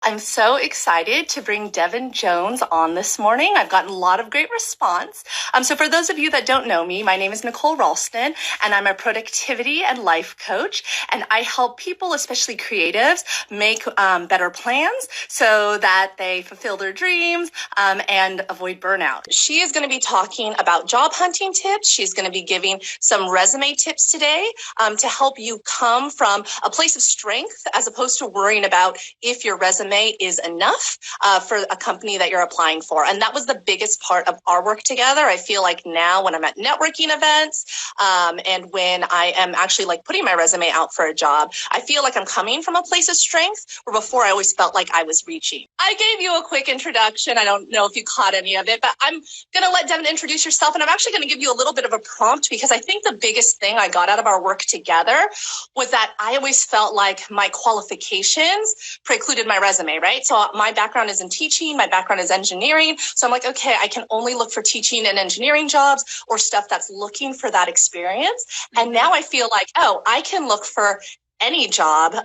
I'm so excited to bring Devin Jones on this morning. I've gotten a lot of great response. So for those of you that don't know me, my name is Nicole Ralston, and I'm a productivity and life coach. And I help people, especially creatives, make better plans so that they fulfill their dreams and avoid burnout. She is going to be talking about job hunting tips. She's going to be giving some resume tips today to help you come from a place of strength as opposed to worrying about if your resume is enough for a company that you're applying for. And that was the biggest part of our work together. I feel like now when I'm at networking events and when I am actually like putting my resume out for a job, I feel like I'm coming from a place of strength where before I always felt like I was reaching. I gave you a quick introduction. I don't know if you caught any of it, but I'm going to let Devin introduce yourself. And I'm actually going to give you a little bit of a prompt because I think the biggest thing I got out of our work together was that I always felt like my qualifications precluded my resume, right? So my background is in teaching, my background is engineering. So I'm like, okay, I can only look for teaching and engineering jobs or stuff that's looking for that experience. And now I feel like, oh, I can look for any job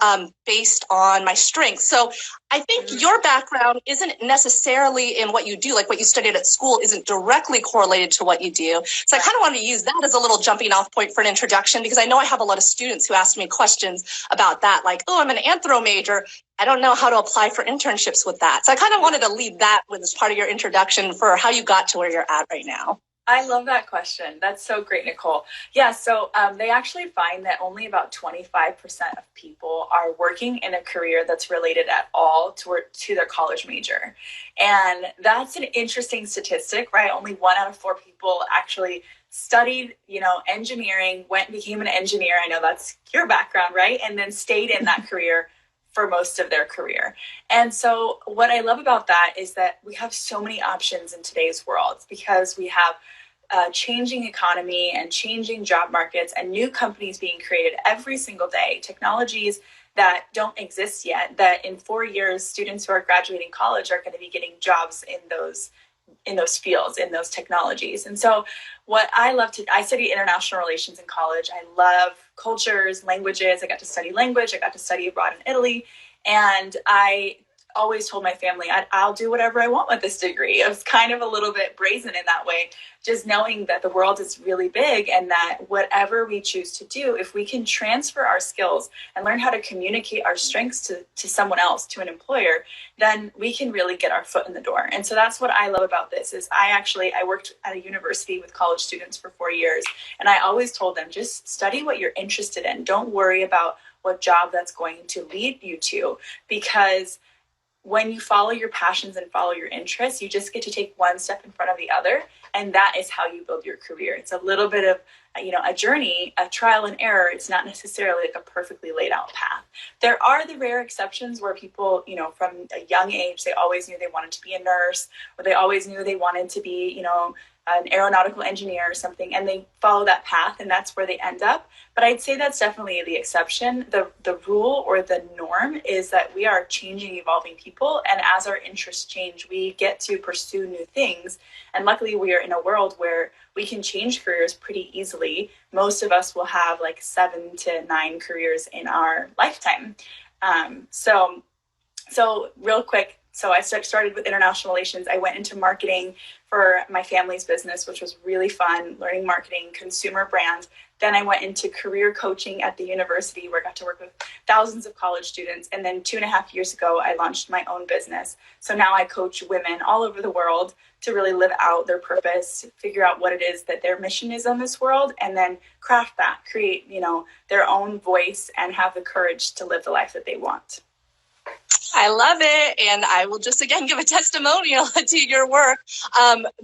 based on my strengths. So I think your background isn't necessarily in what you do, like what you studied at school isn't directly correlated to what you do. So I kind of want to use that as a little jumping off point for an introduction, because I know I have a lot of students who ask me questions about that, like, oh, I'm an anthro major. I don't know how to apply for internships with that. So I kind of wanted to lead that with as part of your introduction for how you got to where you're at right now. I love that question. That's so great, Nicole. Yeah, so they actually find that only about 25% of people are working in a career that's related at all to their college major. And that's an interesting statistic, right? Only 1 out of 4 people actually studied, engineering, became an engineer. I know that's your background, right? And then stayed in that career for most of their career. And so what I love about that is that we have so many options in today's world because we have a changing economy and changing job markets and new companies being created every single day, technologies that don't exist yet, that in 4 years, students who are graduating college are going to be getting jobs in those fields, in those technologies. And so what I studied international relations in college. I love cultures, languages. I got to study language. I got to study abroad in Italy. And I always told my family, I'll do whatever I want with this degree. It was kind of a little bit brazen in that way, just knowing that the world is really big and that whatever we choose to do, if we can transfer our skills and learn how to communicate our strengths to someone else, to an employer, then we can really get our foot in the door. And so that's what I love about this is I worked at a university with college students for 4 years. And I always told them, just study what you're interested in. Don't worry about what job that's going to lead you to, because when you follow your passions and follow your interests, you just get to take one step in front of the other. And that is how you build your career. It's a little bit of, a journey, a trial and error. It's not necessarily like a perfectly laid out path. There are the rare exceptions where people, from a young age, they always knew they wanted to be a nurse, or they always knew they wanted to be, an aeronautical engineer or something, and they follow that path and that's where they end up. But I'd say that's definitely the exception. The rule or the norm is that we are changing, evolving people. And as our interests change, we get to pursue new things. And luckily we are in a world where we can change careers pretty easily. Most of us will have like 7 to 9 careers in our lifetime. So real quick, so I started with international relations. I went into marketing for my family's business, which was really fun, learning marketing, consumer brands. Then I went into career coaching at the university where I got to work with thousands of college students. And then 2.5 years ago, I launched my own business. So now I coach women all over the world to really live out their purpose, figure out what it is that their mission is in this world, and then craft that, create, their own voice and have the courage to live the life that they want. I love it. And I will just, again, give a testimonial to your work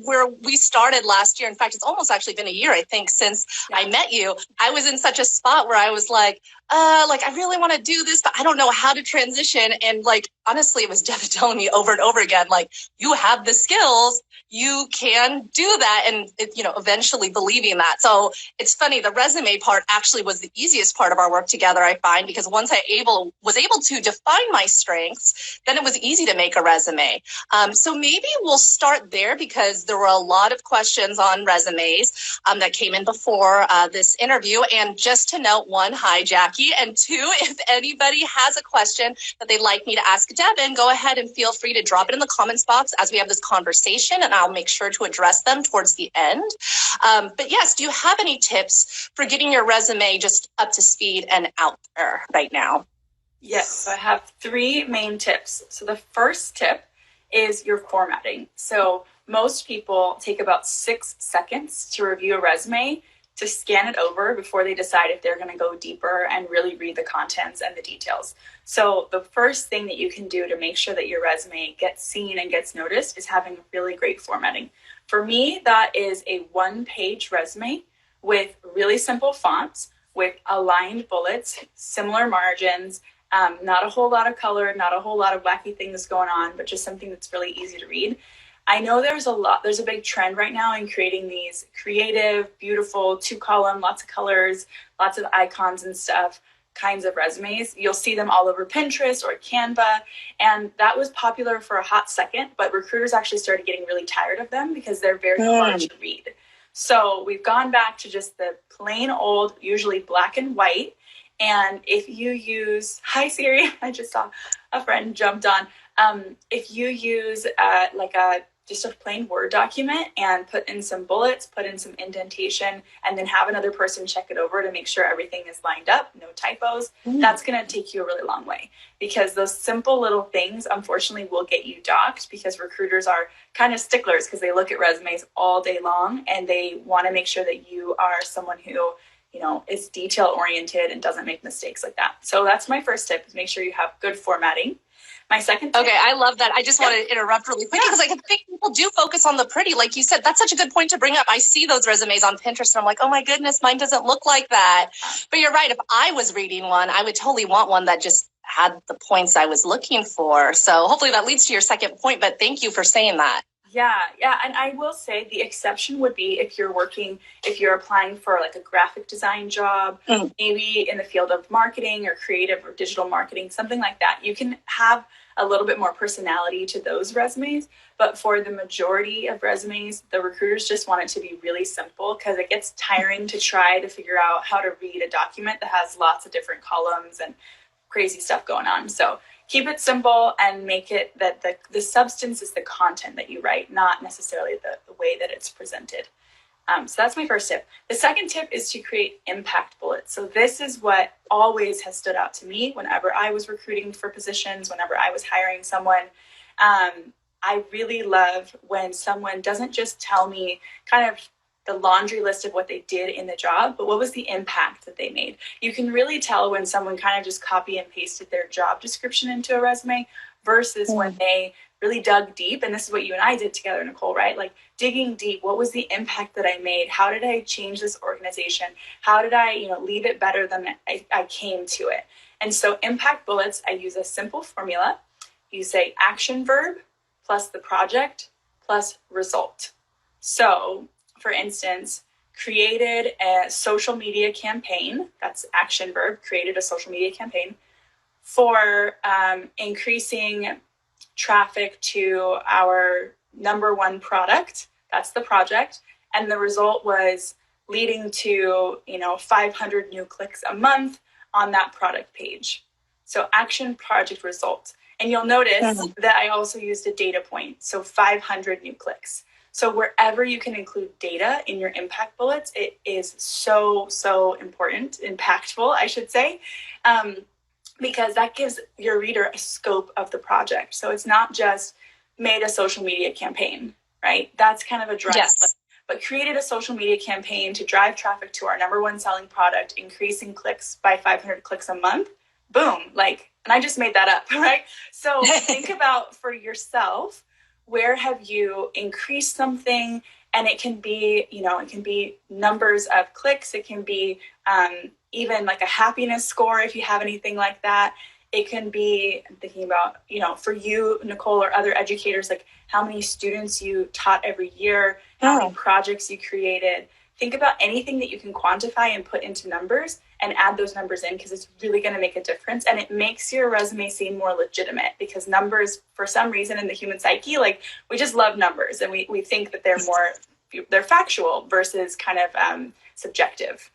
where we started last year. In fact, it's almost actually been a year, I think, since I met you. I was in such a spot where I was like, I really want to do this, but I don't know how to transition. And honestly, it was Devin telling me over and over again, you have the skills, you can do that. And, eventually believing that. So it's funny, the resume part actually was the easiest part of our work together, I find, because once I was able to define my strengths points, then it was easy to make a resume. So maybe we'll start there because there were a lot of questions on resumes that came in before this interview. And just to note, one, hi, Jackie. And two, if anybody has a question that they'd like me to ask Devin, go ahead and feel free to drop it in the comments box as we have this conversation, and I'll make sure to address them towards the end. But yes, do you have any tips for getting your resume just up to speed and out there right now? Yes, so I have 3 main tips. So the first tip is your formatting. So most people take about 6 seconds to review a resume, to scan it over before they decide if they're going to go deeper and really read the contents and the details. So the first thing that you can do to make sure that your resume gets seen and gets noticed is having really great formatting. For me, that is a 1-page resume with really simple fonts, with aligned bullets, similar margins, not a whole lot of color, not a whole lot of wacky things going on, but just something that's really easy to read. I know there's a big trend right now in creating these creative, beautiful, 2-column, lots of colors, lots of icons and stuff, kinds of resumes. You'll see them all over Pinterest or Canva. And that was popular for a hot second, but recruiters actually started getting really tired of them because they're very hard to read. So we've gone back to just the plain old, usually black and white. And if you use, hi Siri, I just saw a friend jumped on. If you use just a plain Word document and put in some bullets, put in some indentation, and then have another person check it over to make sure everything is lined up, no typos, that's going to take you a really long way. Because those simple little things, unfortunately, will get you docked because recruiters are kind of sticklers because they look at resumes all day long and they want to make sure that you are someone who is detail oriented and doesn't make mistakes like that. So that's my first tip, is make sure you have good formatting. My second tip. Okay, I love that. I just want to interrupt really quick because I think people do focus on the pretty. Like you said, that's such a good point to bring up. I see those resumes on Pinterest and I'm like, oh my goodness, mine doesn't look like that. But you're right. If I was reading one, I would totally want one that just had the points I was looking for. So hopefully that leads to your second point, but thank you for saying that. Yeah. And I will say the exception would be if you're applying for like a graphic design job, maybe in the field of marketing or creative or digital marketing, something like that. You can have a little bit more personality to those resumes. But for the majority of resumes, the recruiters just want it to be really simple because it gets tiring to try to figure out how to read a document that has lots of different columns and crazy stuff going on. So keep it simple and make it that the substance is the content that you write, not necessarily the way that it's presented. So that's my first tip. The second tip is to create impact bullets. So this is what always has stood out to me whenever I was recruiting for positions, whenever I was hiring someone. I really love when someone doesn't just tell me kind of the laundry list of what they did in the job, but what was the impact that they made. You can really tell when someone kind of just copy and pasted their job description into a resume versus when they really dug deep. And this is what you and I did together, Nicole, right? Like digging deep. What was the impact that I made? How did I change this organization? How did I, leave it better than I came to it? And so impact bullets, I use a simple formula. You say action verb plus the project plus result. So for instance, created a social media campaign, that's action verb, created a social media campaign for increasing traffic to our number one product, that's the project, and the result was leading to 500 new clicks a month on that product page. So action, project, result. And you'll notice that I also used a data point, so 500 new clicks. So wherever you can include data in your impact bullets, it is so important, impactful, I should say, because that gives your reader a scope of the project. So it's not just made a social media campaign, right? That's kind of a dry. Yes. But created a social media campaign to drive traffic to our number one selling product, increasing clicks by 500 clicks a month. Boom. And I just made that up, right? So think about for yourself, where have you increased something? And it can be, it can be numbers of clicks. It can be even like a happiness score if you have anything like that. It can be, I'm thinking about, for you, Nicole, or other educators, like how many students you taught every year, how many projects you created. Think about anything that you can quantify and put into numbers and add those numbers in, because it's really going to make a difference. And it makes your resume seem more legitimate, because numbers, for some reason in the human psyche, like we just love numbers, and we think that they're factual versus kind of subjective.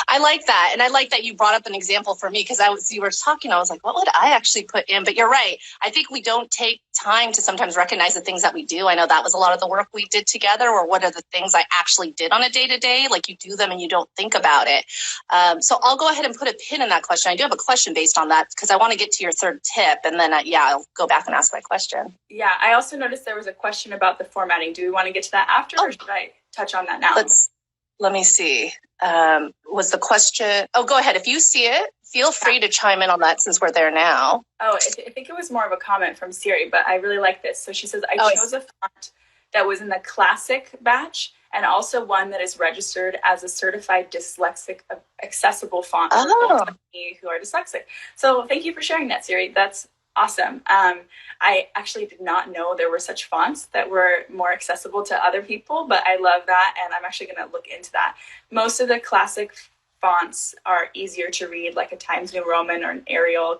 I like that. And I like that you brought up an example for me, because you were talking, I was like, what would I actually put in? But you're right. I think we don't take time to sometimes recognize the things that we do. I know that was a lot of the work we did together, or what are the things I actually did on a day-to-day, like you do them and you don't think about it. So I'll go ahead and put a pin in that question. I do have a question based on that, because I want to get to your third tip, and then I'll go back and ask my question. Yeah, I also noticed there was a question about the formatting. Do we want to get to that after, or should I touch on that now? Let me see. Was the question? Oh, go ahead. If you see it, feel free to chime in on that, since we're there now. Oh, I think it was more of a comment from Siri, but I really like this. So she says, I chose a font that was in the classic batch, and also one that is registered as a certified dyslexic accessible font for people who are dyslexic. So thank you for sharing that, Siri. That's awesome. I actually did not know there were such fonts that were more accessible to other people, but I love that, and I'm actually going to look into that. Most of the classic fonts are easier to read, like a Times New Roman or an Arial,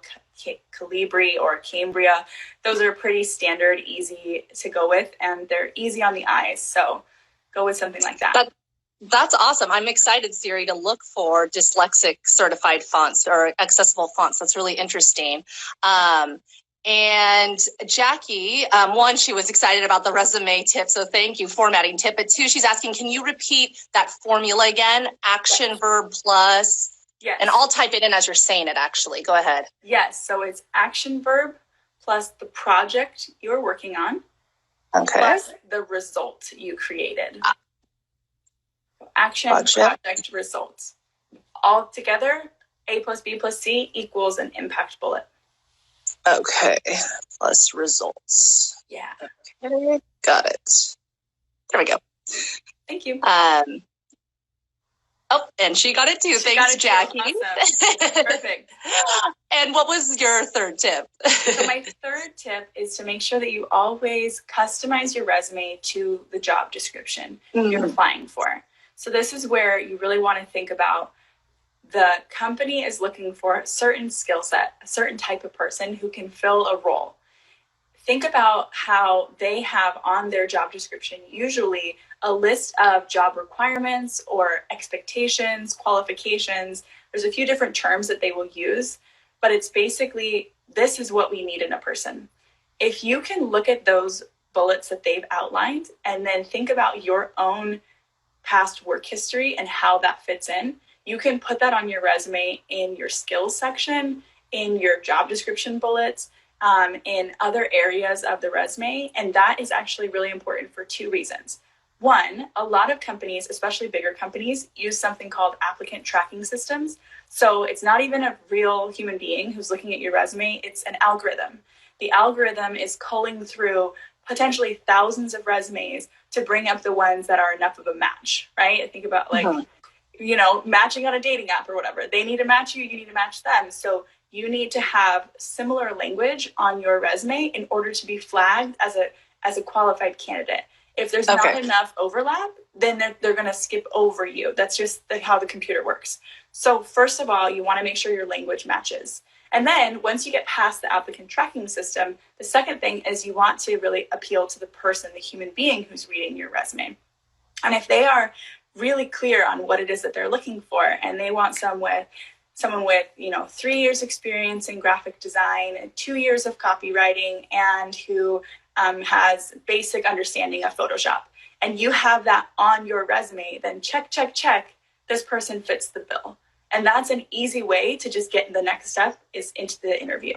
Calibri, or Cambria. Those are pretty standard, easy to go with, and they're easy on the eyes. So go with something like that. That's awesome. I'm excited, Siri, to look for dyslexic certified fonts or accessible fonts. That's really interesting. And Jackie, one, she was excited about the resume tip, so thank you, formatting tip. But two, she's asking, can you repeat that formula again? Action, verb plus. Yes. And I'll type it in as you're saying it, actually. Go ahead. Yes. So it's action verb plus the project you're working on. Okay. Plus the result you created. Action, project, results. All together, A plus B plus C equals an impact bullet. Okay. Plus results. Yeah. Okay. Got it. There we go. Thank you. And she got it too. Thanks, Jackie. Awesome. Perfect. And what was your third tip? So my third tip is to make sure that you always customize your resume to the job description you're applying for. So this is where you really want to think about, the company is looking for a certain skill set, a certain type of person who can fill a role. Think about how they have on their job description usually a list of job requirements or expectations, qualifications. There's a few different terms that they will use, but it's basically, this is what we need in a person. If you can look at those bullets that they've outlined and then think about your own past work history and how that fits in, you can put that on your resume in your skills section, in your job description bullets, in other areas of the resume. And that is actually really important for two reasons. One, a lot of companies, especially bigger companies, use something called applicant tracking systems. So it's not even a real human being who's looking at your resume, it's an algorithm. The algorithm is culling through potentially thousands of resumes to bring up the ones that are enough of a match, right? I think about matching on a dating app or whatever. They need to match you, you need to match them. So you need to have similar language on your resume in order to be flagged as a qualified candidate. If there's not enough overlap, then they're going to skip over you. That's just how the computer works. So first of all, you want to make sure your language matches. And then once you get past the applicant tracking system, the second thing is you want to really appeal to the person, the human being who's reading your resume. And if they are really clear on what it is that they're looking for, and they want someone with 3 years experience in graphic design and 2 years of copywriting, and who has basic understanding of Photoshop, and you have that on your resume, then check, this person fits the bill. And that's an easy way to just get the next step is into the interview.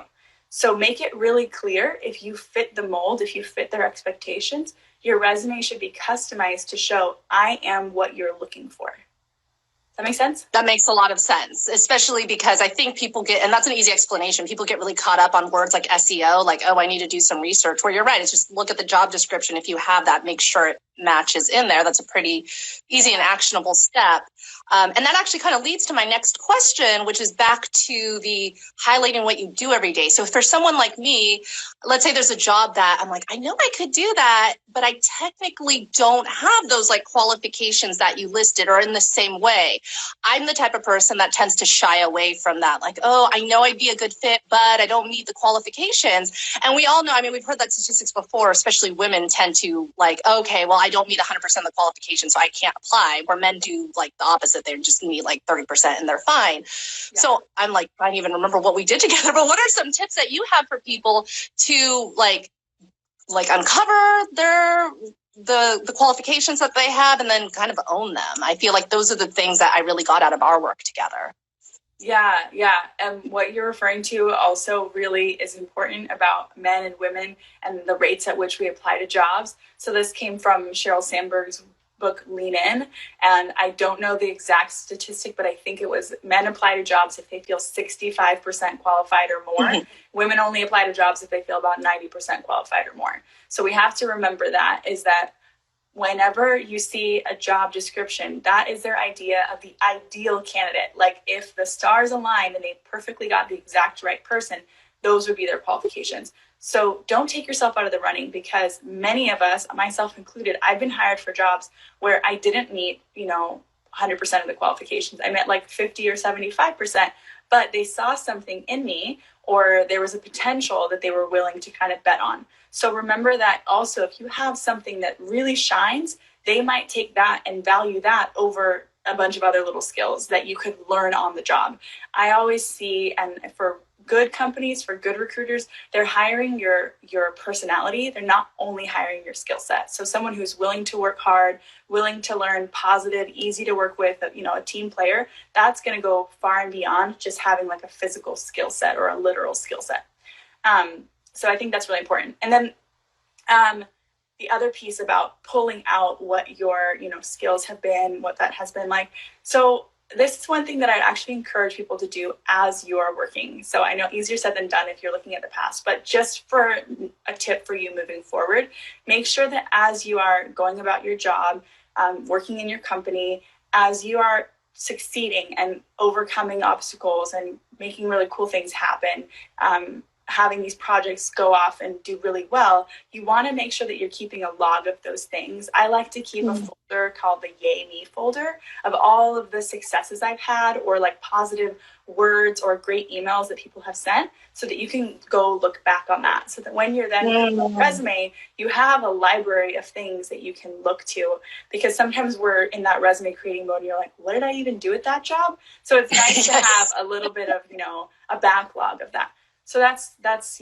So make it really clear if you fit the mold, if you fit their expectations, your resume should be customized to show I am what you're looking for. Does that make sense? That makes a lot of sense, especially because I think people get, and that's an easy explanation, people get really caught up on words like SEO, like, oh, I need to do some research, where you're right. It's just look at the job description. If you have that, make sure it matches in there. That's a pretty easy and actionable step. And that actually kind of leads to my next question, which is back to the highlighting what you do every day. So for someone like me, let's say there's a job that I'm like, I know I could do that, but I technically don't have those like qualifications that you listed or in the same way. I'm the type of person that tends to shy away from that. Like, oh, I know I'd be a good fit, but I don't meet the qualifications. And we all know, I mean, we've heard that statistics before, especially women tend to like, okay, well, I don't meet 100% of the qualifications, so I can't apply, where men do like the opposite. They just need like 30% and they're fine. Yeah. So I'm like, I don't even remember what we did together, but what are some tips that you have for people to like uncover the qualifications that they have and then kind of own them? I feel like those are the things that I really got out of our work together. Yeah. And what you're referring to also really is important about men and women and the rates at which we apply to jobs. So this came from Sheryl Sandberg's book, Lean In. And I don't know the exact statistic, but I think it was men apply to jobs if they feel 65% qualified or more. Mm-hmm. Women only apply to jobs if they feel about 90% qualified or more. So we have to remember that is that whenever you see a job description, that is their idea of the ideal candidate. Like if the stars aligned and they perfectly got the exact right person, those would be their qualifications. So don't take yourself out of the running, because many of us, myself included, I've been hired for jobs where I didn't meet, 100% of the qualifications. I met like 50 or 75%, but they saw something in me, or there was a potential that they were willing to kind of bet on. So remember that also, if you have something that really shines, they might take that and value that over a bunch of other little skills that you could learn on the job. I always see, and for good companies, for good recruiters, they're hiring your personality. They're not only hiring your skill set. So someone who's willing to work hard, willing to learn, positive, easy to work with, a team player, that's going to go far and beyond just having like a physical skill set or a literal skill set. So I think that's really important. And then the other piece about pulling out what your, skills have been, what that has been like. So this is one thing that I'd actually encourage people to do as you are working. So I know easier said than done if you're looking at the past, but just for a tip for you moving forward, make sure that as you are going about your job, working in your company, as you are succeeding and overcoming obstacles and making really cool things happen, having these projects go off and do really well, you want to make sure that you're keeping a log of those things. I like to keep a folder called the Yay Me folder of all of the successes I've had, or like positive words or great emails that people have sent, so that you can go look back on that. So that when you're then doing a resume, you have a library of things that you can look to, because sometimes we're in that resume creating mode and you're like, what did I even do at that job? So it's nice to have a little bit of, a backlog of that. So that's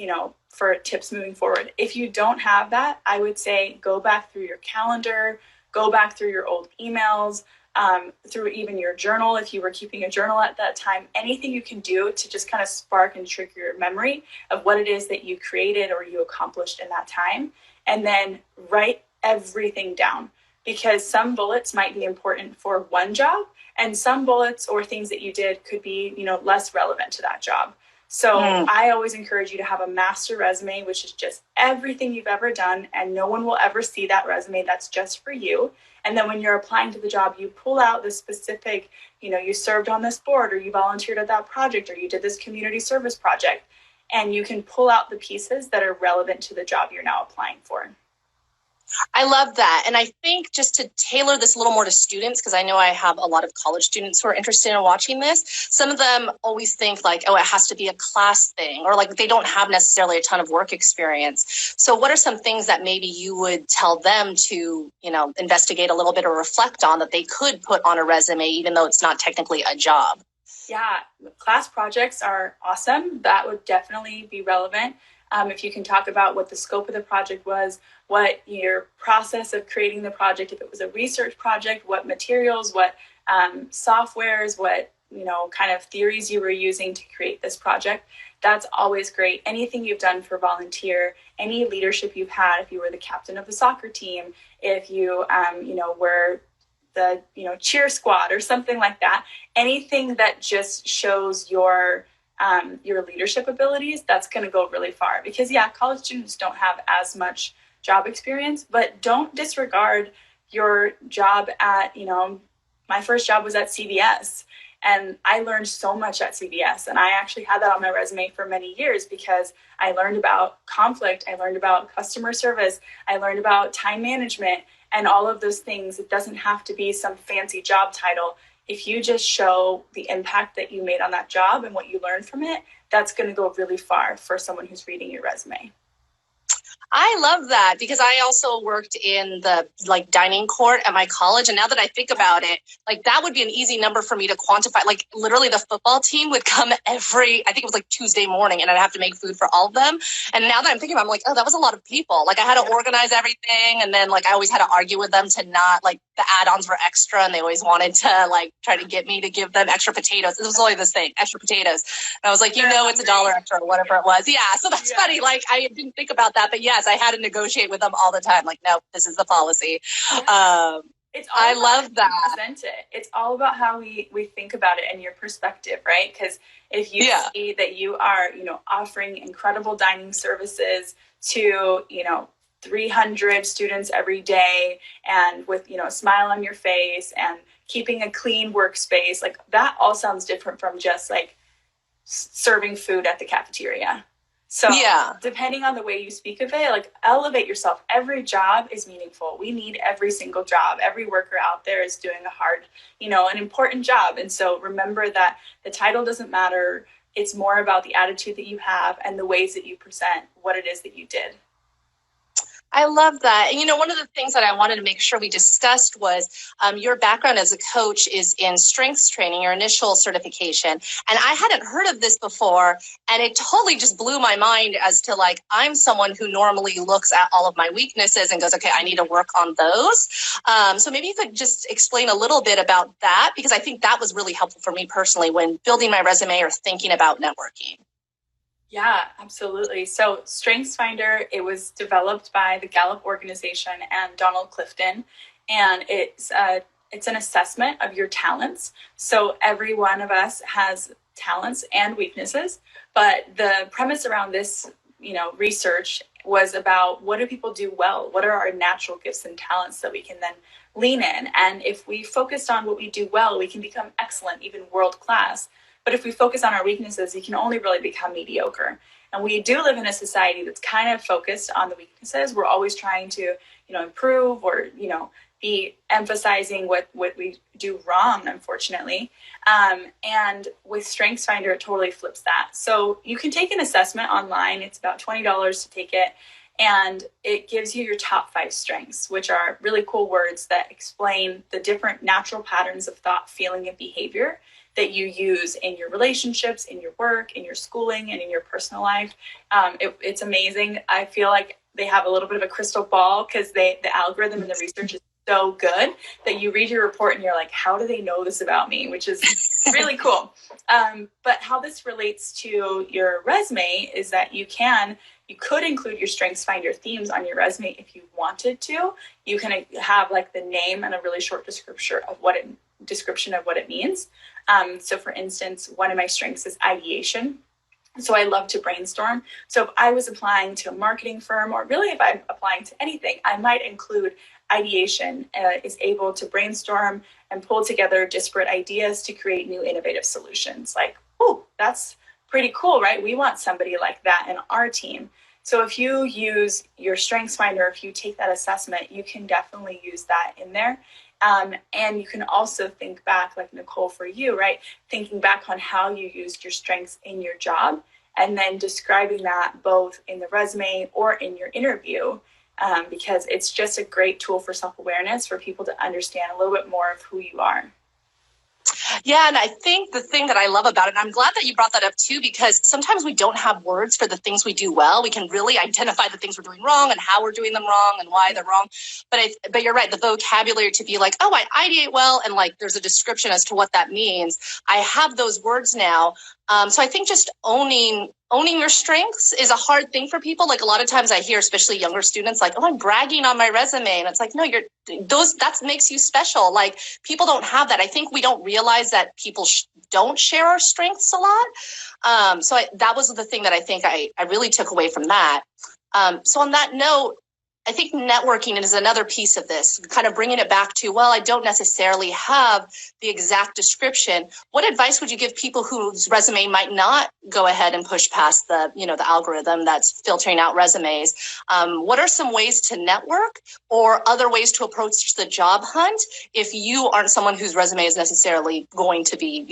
for tips moving forward. If you don't have that, I would say go back through your calendar, go back through your old emails, through even your journal, if you were keeping a journal at that time, anything you can do to just kind of spark and trigger your memory of what it is that you created or you accomplished in that time. And then write everything down, because some bullets might be important for one job, and some bullets or things that you did could be, less relevant to that job. So I always encourage you to have a master resume, which is just everything you've ever done, and no one will ever see that resume. That's just for you. And then when you're applying to the job, you pull out the specific, you served on this board, or you volunteered at that project, or you did this community service project, and you can pull out the pieces that are relevant to the job you're now applying for. I love that. And I think just to tailor this a little more to students, because I know I have a lot of college students who are interested in watching this. Some of them always think like, oh, it has to be a class thing, or like they don't have necessarily a ton of work experience. So what are some things that maybe you would tell them to, investigate a little bit or reflect on that they could put on a resume, even though it's not technically a job? Yeah, class projects are awesome. That would definitely be relevant. If you can talk about what the scope of the project was, what your process of creating the project, if it was a research project, what materials, what softwares, what kind of theories you were using to create this project. That's always great. Anything you've done for volunteer, any leadership you've had, if you were the captain of the soccer team, if you were the cheer squad or something like that, anything that just shows your leadership abilities, that's going to go really far. Because college students don't have as much job experience, but don't disregard your job at, my first job was at CVS. And I learned so much at CVS. And I actually had that on my resume for many years because I learned about conflict. I learned about customer service. I learned about time management and all of those things. It doesn't have to be some fancy job title. If you just show the impact that you made on that job and what you learned from it, that's going to go really far for someone who's reading your resume. I love that because I also worked in the dining court at my college. And now that I think about it, that would be an easy number for me to quantify. Literally the football team would come I think it was Tuesday morning, and I'd have to make food for all of them. And now that I'm thinking about it, I'm like, oh, that was a lot of people. I had to organize everything. And then I always had to argue with them to not the add-ons were extra. And they always wanted to try to get me to give them extra potatoes. It was only this thing, extra potatoes. And I was like, it's $1 extra or whatever it was. Yeah. So that's funny. I didn't think about that, but yes, I had to negotiate with them all the time. No, this is the policy. It's all I love that. Present it. It's all about how we think about it and your perspective, right? Because if you see that you are, offering incredible dining services to, 300 students every day, and with, a smile on your face and keeping a clean workspace, that all sounds different from just serving food at the cafeteria. So depending on the way you speak of it, elevate yourself. Every job is meaningful. We need every single job. Every worker out there is doing a hard, an important job. And so remember that the title doesn't matter. It's more about the attitude that you have and the ways that you present what it is that you did. I love that. And, one of the things that I wanted to make sure we discussed was your background as a coach is in strengths training, your initial certification. And I hadn't heard of this before. And it totally just blew my mind as to I'm someone who normally looks at all of my weaknesses and goes, okay, I need to work on those. So maybe you could just explain a little bit about that, because I think that was really helpful for me personally when building my resume or thinking about networking. Yeah, absolutely. So StrengthsFinder, it was developed by the Gallup organization and Donald Clifton, and it's an assessment of your talents. So every one of us has talents and weaknesses, but the premise around this, research was about what do people do well? What are our natural gifts and talents that we can then lean in? And if we focused on what we do well, we can become excellent, even world class. But if we focus on our weaknesses, we can only really become mediocre. And we do live in a society that's kind of focused on the weaknesses. We're always trying to, improve or, be emphasizing what we do wrong, unfortunately. And with StrengthsFinder, it totally flips that. So you can take an assessment online. It's about $20 to take it. And it gives you your top 5 strengths, which are really cool words that explain the different natural patterns of thought, feeling, and behavior that you use in your relationships, in your work, in your schooling, and in your personal life. It's amazing. I feel like they have a little bit of a crystal ball because the algorithm and the research is so good that you read your report and you're like, how do they know this about me? Which is really cool. But how this relates to your resume is that you could include your StrengthsFinder themes on your resume if you wanted to. You can have the name and a really short description of what it means. So for instance, one of my strengths is ideation. So I love to brainstorm. So if I was applying to a marketing firm, or really if I'm applying to anything, I might include ideation is able to brainstorm and pull together disparate ideas to create new innovative solutions. That's pretty cool, right? We want somebody like that in our team. So if you use your StrengthsFinder, if you take that assessment, you can definitely use that in there. And you can also think back, like Nicole, for you, right? Thinking back on how you used your strengths in your job and then describing that both in the resume or in your interview, because it's just a great tool for self-awareness for people to understand a little bit more of who you are. Yeah, and I think the thing that I love about it, and I'm glad that you brought that up too, because sometimes we don't have words for the things we do well. We can really identify the things we're doing wrong and how we're doing them wrong and why they're wrong. But you're right, the vocabulary to be like, oh, I ideate well, and there's a description as to what that means. I have those words now. So I think just owning your strengths is a hard thing for people. A lot of times I hear, especially younger students, oh, I'm bragging on my resume. And it's no, that makes you special. People don't have that. I think we don't realize that people don't share our strengths a lot. So that was the thing that I think I really took away from that. So on that note, I think networking is another piece of this, kind of bringing it back to, well, I don't necessarily have the exact description. What advice would you give people whose resume might not go ahead and push past the, the algorithm that's filtering out resumes? What are some ways to network or other ways to approach the job hunt if you aren't someone whose resume is necessarily going to be,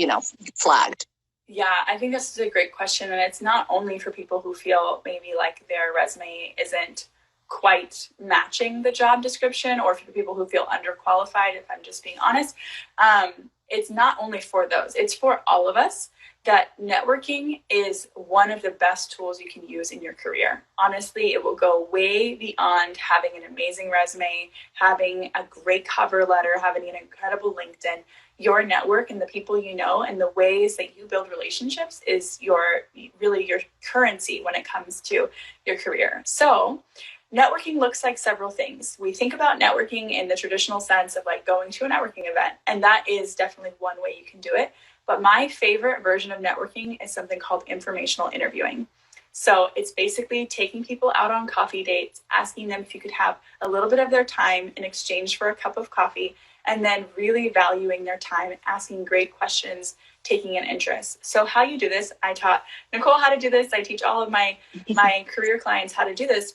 flagged? Yeah, I think this is a great question. And it's not only for people who feel maybe like their resume isn't quite matching the job description, or for people who feel underqualified, if I'm just being honest. It's not only for those, it's for all of us. That networking is one of the best tools you can use in your career. Honestly, it will go way beyond having an amazing resume, having a great cover letter, having an incredible LinkedIn. Your network and the people you know and the ways that you build relationships is really your currency when it comes to your career. So networking looks like several things. We think about networking in the traditional sense of like going to a networking event, and that is definitely one way you can do it. But my favorite version of networking is something called informational interviewing. So it's basically taking people out on coffee dates, asking them if you could have a little bit of their time in exchange for a cup of coffee, and then really valuing their time, asking great questions, taking an interest. So how you do this, I taught Nicole how to do this. I teach all of my career clients how to do this.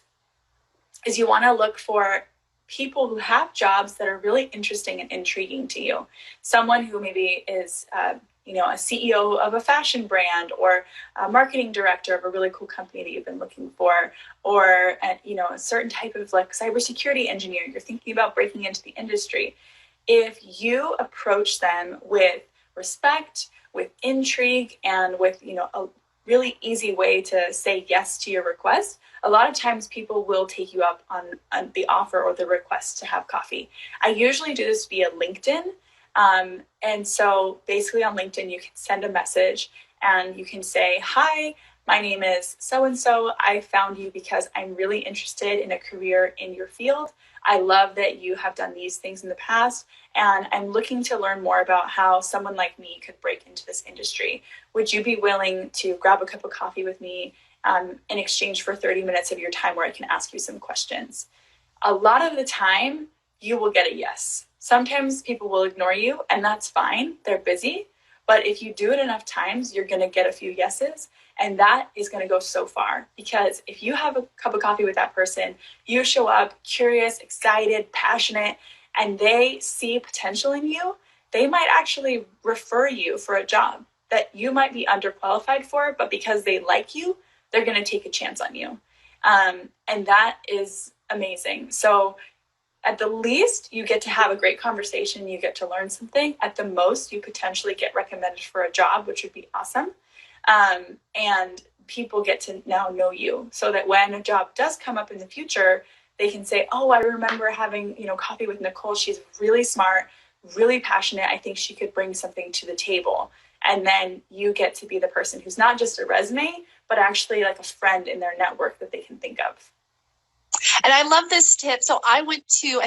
Is you want to look for people who have jobs that are really interesting and intriguing to you. Someone who maybe is, a CEO of a fashion brand, or a marketing director of a really cool company that you've been looking for, or a certain type of like cybersecurity engineer. You're thinking about breaking into the industry. If you approach them with respect, with intrigue, and with a really easy way to say yes to your request, a lot of times people will take you up on the offer or the request to have coffee. I usually do this via LinkedIn. And so basically on LinkedIn, you can send a message and you can say, hi, my name is so-and-so. I found you because I'm really interested in a career in your field. I love that you have done these things in the past, and I'm looking to learn more about how someone like me could break into this industry. Would you be willing to grab a cup of coffee with me in exchange for 30 minutes of your time where I can ask you some questions? A lot of the time, you will get a yes. Sometimes people will ignore you, and that's fine. They're busy. But if you do it enough times, you're going to get a few yeses. And that is going to go so far, because if you have a cup of coffee with that person, you show up curious, excited, passionate, and they see potential in you, they might actually refer you for a job that you might be underqualified for, but because they like you, they're going to take a chance on you. And that is amazing. So at the least, you get to have a great conversation. You get to learn something. At the most, you potentially get recommended for a job, which would be awesome. And people get to now know you, so that when a job does come up in the future, they can say, oh, I remember having, coffee with Nicole. She's really smart, really passionate. I think she could bring something to the table. And then you get to be the person who's not just a resume, but actually like a friend in their network that they can think of. And I love this tip. So I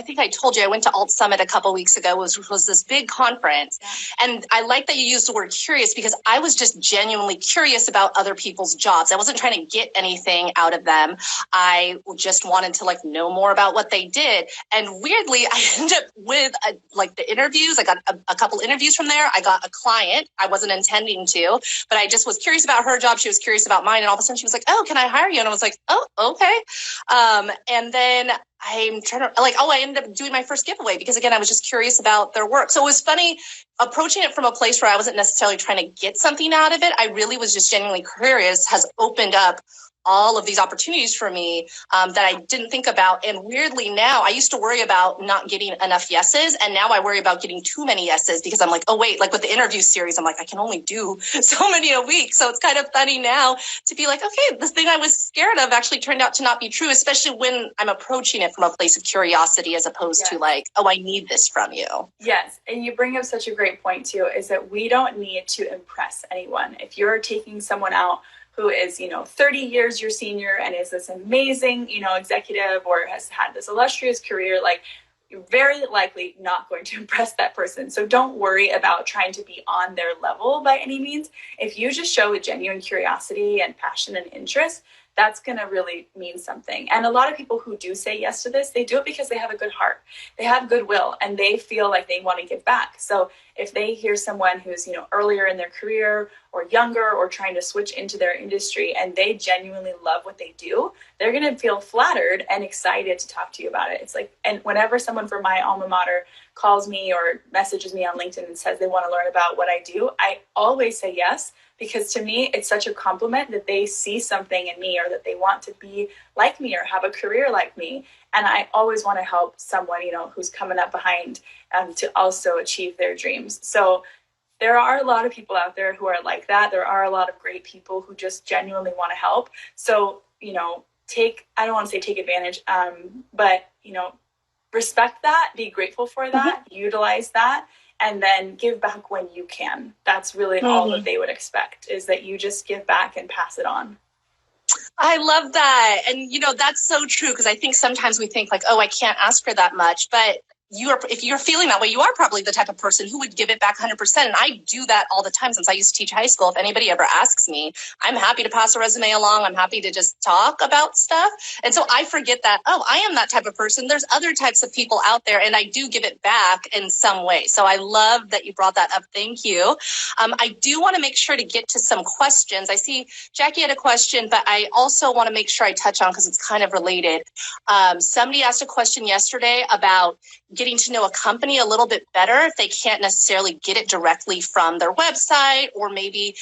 think I told you, I went to Alt Summit a couple of weeks ago, which was this big conference. Yeah. And I like that you used the word curious, because I was just genuinely curious about other people's jobs. I wasn't trying to get anything out of them. I just wanted to know more about what they did. And weirdly, I ended up with the interviews. I got a couple interviews from there. I got a client. I wasn't intending to, but I just was curious about her job. She was curious about mine. And all of a sudden she was like, oh, can I hire you? And I was like, oh, okay. And then I'm trying to I ended up doing my first giveaway because, again, I was just curious about their work. So it was funny approaching it from a place where I wasn't necessarily trying to get something out of it. I really was just genuinely curious, has opened up all of these opportunities for me that I didn't think about. And weirdly now, I used to worry about not getting enough yeses. And now I worry about getting too many yeses, because I'm like, oh, wait, with the interview series, I'm like, I can only do so many a week. So it's kind of funny now to be like, okay, this thing I was scared of actually turned out to not be true, especially when I'm approaching it from a place of curiosity as opposed to oh, I need this from you. Yes. And you bring up such a great point too, is that we don't need to impress anyone. If you're taking someone out who is, 30 years your senior and is this amazing, executive, or has had this illustrious career, you're very likely not going to impress that person. So don't worry about trying to be on their level by any means. If you just show a genuine curiosity and passion and interest, that's going to really mean something. And a lot of people who do say yes to this, they do it because they have a good heart, they have goodwill, and they feel like they want to give back. So if they hear someone who's, earlier in their career or younger or trying to switch into their industry and they genuinely love what they do, they're going to feel flattered and excited to talk to you about it. It's like, and whenever someone from my alma mater calls me or messages me on LinkedIn and says they want to learn about what I do, I always say yes, because to me, it's such a compliment that they see something in me or that they want to be like me or have a career like me. And I always want to help someone, who's coming up behind to also achieve their dreams. So there are a lot of people out there who are like that. There are a lot of great people who just genuinely want to help. So, I don't want to say take advantage, but, respect that, be grateful for that, utilize that, and then give back when you can. That's really all that they would expect, is that you just give back and pass it on. I love that. And, that's so true, because I think sometimes we think like, oh, I can't ask for that much. But if you're feeling that way, you are probably the type of person who would give it back 100%. And I do that all the time since I used to teach high school. If anybody ever asks me, I'm happy to pass a resume along. I'm happy to just talk about stuff. And so I forget that, oh, I am that type of person. There's other types of people out there, and I do give it back in some way. So I love that you brought that up. Thank you. I do want to make sure to get to some questions. I see Jackie had a question, but I also want to make sure I touch on, because it's kind of related. Somebody asked a question yesterday about getting to know a company a little bit better if they can't necessarily get it directly from their website, or maybe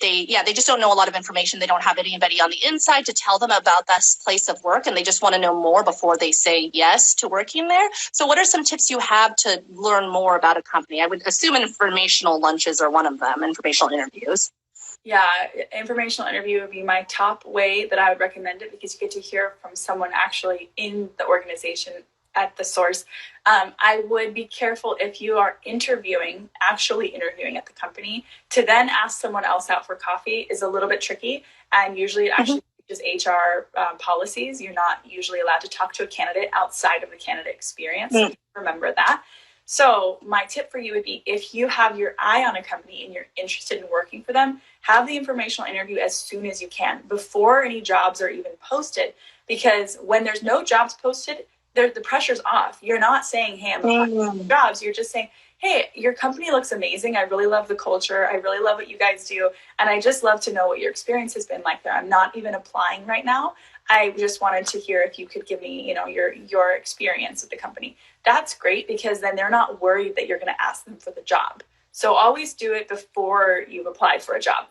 they just don't know a lot of information. They don't have anybody on the inside to tell them about this place of work, and they just want to know more before they say yes to working there. So what are some tips you have to learn more about a company? I would assume informational lunches are one of them, informational interviews. Yeah, informational interview would be my top way that I would recommend it, because you get to hear from someone actually in the organization at the source. I would be careful if you are actually interviewing at the company, to then ask someone else out for coffee is a little bit tricky. And usually it actually is HR policies. You're not usually allowed to talk to a candidate outside of the candidate experience. So remember that. So my tip for you would be, if you have your eye on a company and you're interested in working for them, have the informational interview as soon as you can, before any jobs are even posted. Because when there's no jobs posted, the pressure's off. You're not saying, hey, I'm applying for jobs. You're just saying, hey, your company looks amazing. I really love the culture. I really love what you guys do. And I just love to know what your experience has been like there. I'm not even applying right now. I just wanted to hear if you could give me, your experience with the company. That's great, because then they're not worried that you're going to ask them for the job. So always do it before you've applied for a job.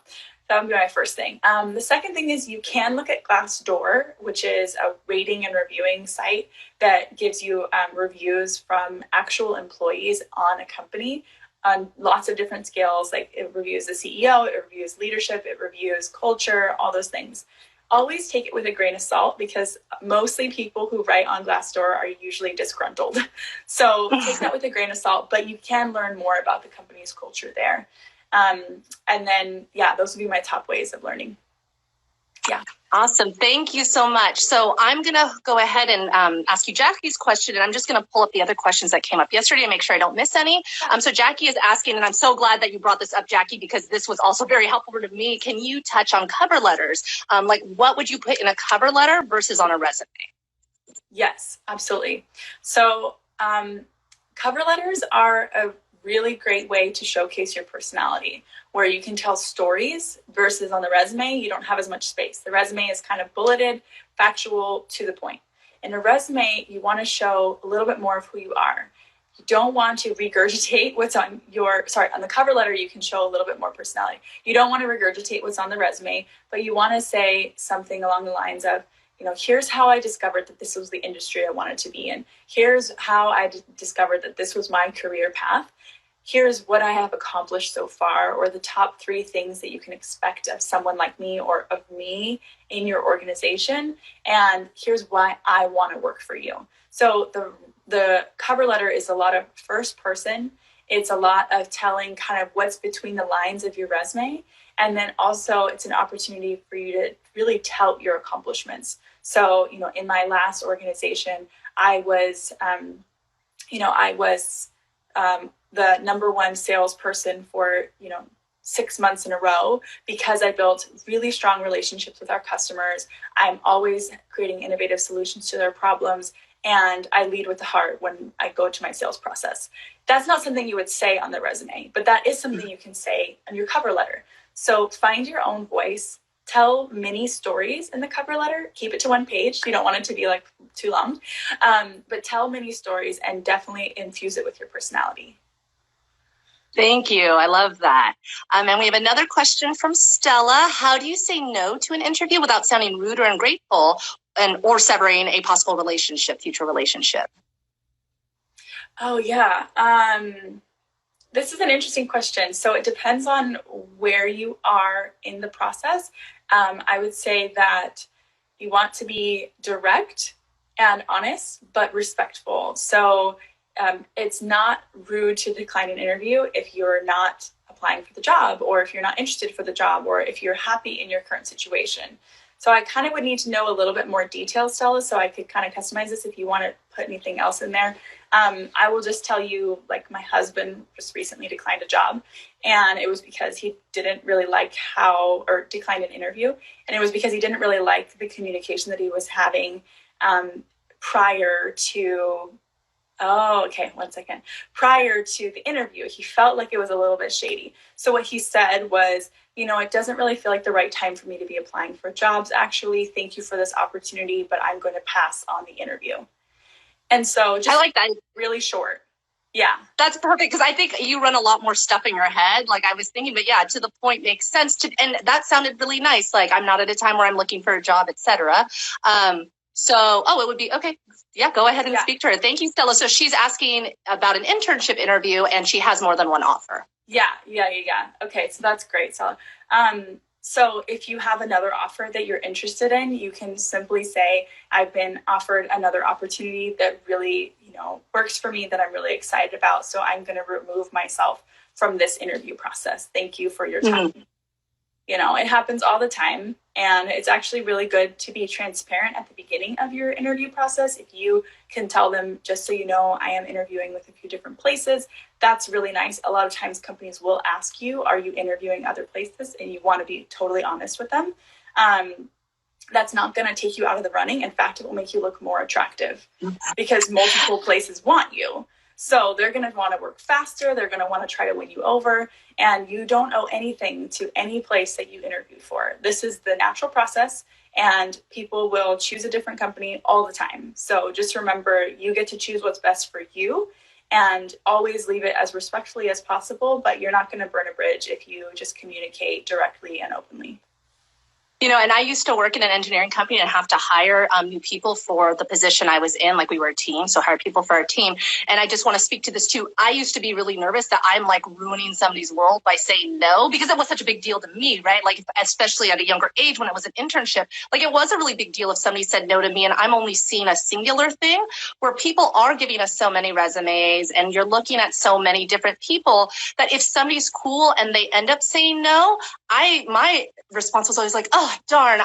That would be my first thing. The second thing is, you can look at Glassdoor, which is a rating and reviewing site that gives you reviews from actual employees on a company on lots of different scales. Like, it reviews the CEO, it reviews leadership, it reviews culture, all those things. Always take it with a grain of salt, because mostly people who write on Glassdoor are usually disgruntled. So take that with a grain of salt, but you can learn more about the company's culture there. And then, those would be my top ways of learning. Yeah. Awesome. Thank you so much. So I'm going to go ahead and ask you Jackie's question, and I'm just going to pull up the other questions that came up yesterday and make sure I don't miss any. So Jackie is asking, and I'm so glad that you brought this up, Jackie, because this was also very helpful to me. Can you touch on cover letters? Like, what would you put in a cover letter versus on a resume? Yes, absolutely. So cover letters are a really great way to showcase your personality, where you can tell stories, versus on the resume, you don't have as much space. The resume is kind of bulleted, factual, to the point. In a resume, you want to show a little bit more of who you are. You don't want to regurgitate what's on on the cover letter, you can show a little bit more personality. You don't want to regurgitate what's on the resume, but you want to say something along the lines of, here's how I discovered that this was the industry I wanted to be in. Here's how I discovered that this was my career path. Here's what I have accomplished so far, or the top 3 things that you can expect of someone like me or of me in your organization. And here's why I want to work for you. So the cover letter is a lot of first person. It's a lot of telling kind of what's between the lines of your resume. And then also it's an opportunity for you to really tout your accomplishments. So, in my last organization, I was the number one salesperson for, 6 months in a row because I built really strong relationships with our customers. I'm always creating innovative solutions to their problems, and I lead with the heart when I go to my sales process. That's not something you would say on the resume, but that is something you can say on your cover letter. So find your own voice. Tell mini stories in the cover letter. Keep it to 1 page. You don't want it to be like too long, but tell mini stories and definitely infuse it with your personality. Thank you. I love that. And we have another question from Stella. How do you say no to an interview without sounding rude or ungrateful or severing a possible future relationship? Oh, yeah. This is an interesting question. So it depends on where you are in the process. I would say that you want to be direct and honest, but respectful. So it's not rude to decline an interview if you're not applying for the job, or if you're not interested for the job, or if you're happy in your current situation. So I kind of would need to know a little bit more detail, Stella, so I could kind of customize this if you want to put anything else in there. I will just tell you, like, my husband just recently declined a job, and it was because he didn't really like declined an interview. And it was because he didn't really like the communication that he was having prior to the interview. He felt like it was a little bit shady. So what he said was, it doesn't really feel like the right time for me to be applying for jobs. Actually, thank you for this opportunity, but I'm going to pass on the interview. And so I like that. Really short. Yeah. That's perfect, because I think you run a lot more stuff in your head. Like I was thinking, but yeah, to the point makes sense. And that sounded really nice. Like, I'm not at a time where I'm looking for a job, etc. It would be okay. Yeah, go ahead and speak to her. Thank you, Stella. So she's asking about an internship interview, and she has more than one offer. Yeah. Okay, so that's great, Stella. So if you have another offer that you're interested in, you can simply say, I've been offered another opportunity that really, works for me, that I'm really excited about. So I'm going to remove myself from this interview process. Thank you for your time. Mm-hmm. It happens all the time. And it's actually really good to be transparent at the beginning of your interview process. If you can tell them, just so you know, I am interviewing with a few different places, that's really nice. A lot of times companies will ask you, are you interviewing other places? And you want to be totally honest with them. That's not going to take you out of the running. In fact, it will make you look more attractive because multiple places want you. So they're going to want to work faster. They're going to want to try to win you over. And you don't owe anything to any place that you interviewed for. This is the natural process, and people will choose a different company all the time. So just remember, you get to choose what's best for you, and always leave it as respectfully as possible. But you're not going to burn a bridge if you just communicate directly and openly. And I used to work in an engineering company and have to hire new people for the position I was in. Like, we were a team, so hire people for our team. And I just want to speak to this too. I used to be really nervous that I'm like ruining somebody's world by saying no, because it was such a big deal to me, right? Like, especially at a younger age when it was an internship, like it was a really big deal if somebody said no to me, and I'm only seeing a singular thing, where people are giving us so many resumes and you're looking at so many different people, that if somebody's cool and they end up saying no, my response was always like, oh, darn,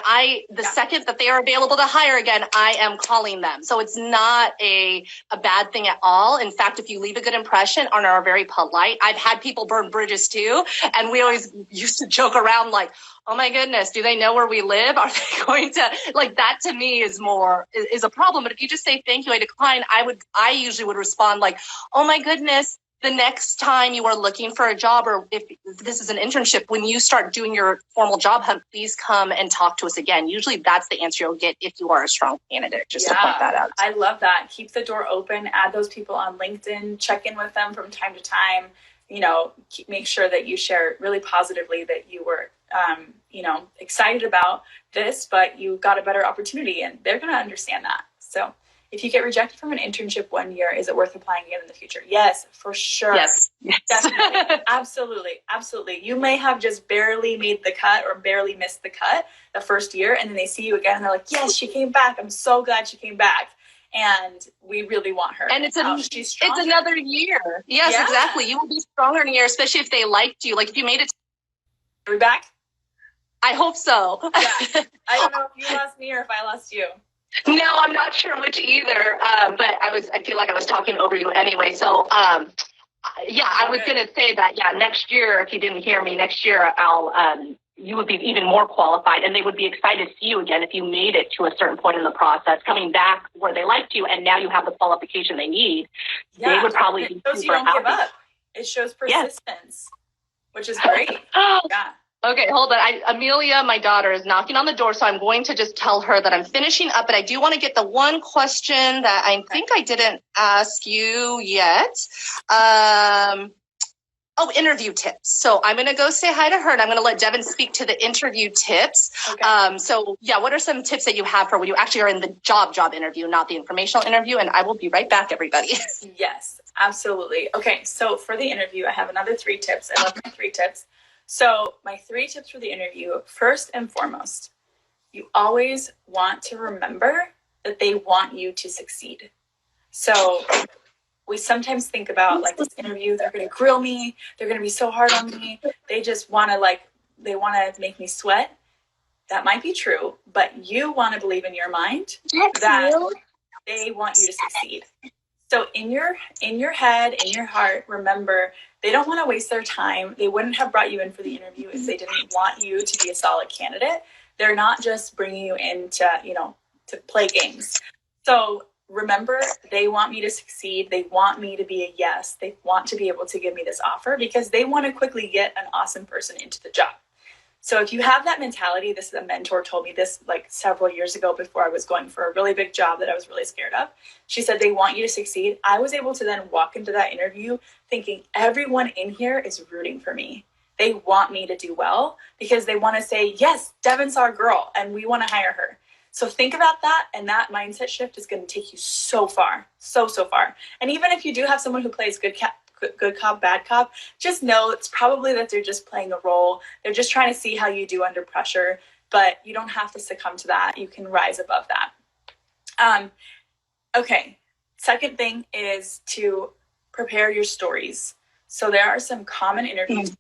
the second that they are available to hire again, I am calling them. So it's not a bad thing at all. In fact, if you leave a good impression and are very polite, I've had people burn bridges too. And we always used to joke around like, oh my goodness, do they know where we live? Are they going to, like, that to me is a problem. But if you just say, thank you, I decline, I usually would respond like, oh my goodness, the next time you are looking for a job, or if this is an internship, when you start doing your formal job hunt, please come and talk to us again. Usually that's the answer you'll get if you are a strong candidate, just to point that out. I love that. Keep the door open, add those people on LinkedIn, check in with them from time to time, make sure that you share really positively that you were, excited about this, but you got a better opportunity, and they're going to understand that. So if you get rejected from an internship 1 year, is it worth applying again in the future? Yes, for sure. Yes. Definitely. Absolutely. You may have just barely made the cut or barely missed the cut the first year, and then they see you again and they're like, yes, she came back. I'm so glad she came back. And we really want her. And it's another year. Yes, yeah. Exactly. You will be stronger in a year, especially if they liked you. Like, if you made it. Are we back? I hope so. Yeah. I don't know if you lost me or if I lost you. No, I'm not sure which either, but I feel like I was talking over you anyway. So I Yeah, I was going to say that. Yeah, next year, if you didn't hear me, next year you would be even more qualified, and they would be excited to see you again if you made it to a certain point in the process, coming back where they liked you, and now you have the qualification they need. Yeah, they would probably be shows super you don't happy. give up. It shows persistence, which is great. Yeah. Okay, hold on. Amelia, my daughter, is knocking on the door, so I'm going to just tell her that I'm finishing up, but I do want to get the one question that I think I didn't ask you yet. Interview tips. So I'm going to go say hi to her, and I'm going to let Devin speak to the interview tips. Okay. What are some tips that you have for when you actually are in the job interview, not the informational interview? And I will be right back, everybody. Yes, absolutely. Okay, so for the interview, I have another 3 tips. I love my 3 tips. So my 3 tips for the interview, first and foremost, you always want to remember that they want you to succeed. So we sometimes think about like this interview, they're going to grill me. They're going to be so hard on me. They just want to they want to make me sweat. That might be true, but you want to believe in your mind that they want you to succeed. So in your head, in your heart, remember, they don't want to waste their time. They wouldn't have brought you in for the interview if they didn't want you to be a solid candidate. They're not just bringing you in to play games. So remember, they want me to succeed. They want me to be a yes. They want to be able to give me this offer because they want to quickly get an awesome person into the job. So if you have that mentality, this is a mentor told me this like several years ago before I was going for a really big job that I was really scared of. She said, they want you to succeed. I was able to then walk into that interview thinking everyone in here is rooting for me. They want me to do well because they want to say, yes, Devin's our girl and we want to hire her. So think about that, and that mindset shift is going to take you so far, so far. And even if you do have someone who plays good cop, bad cop, just know it's probably that they're just playing a role. They're just trying to see how you do under pressure, but you don't have to succumb to that. You can rise above that. Okay, second thing is to prepare your stories. So there are some common interviews.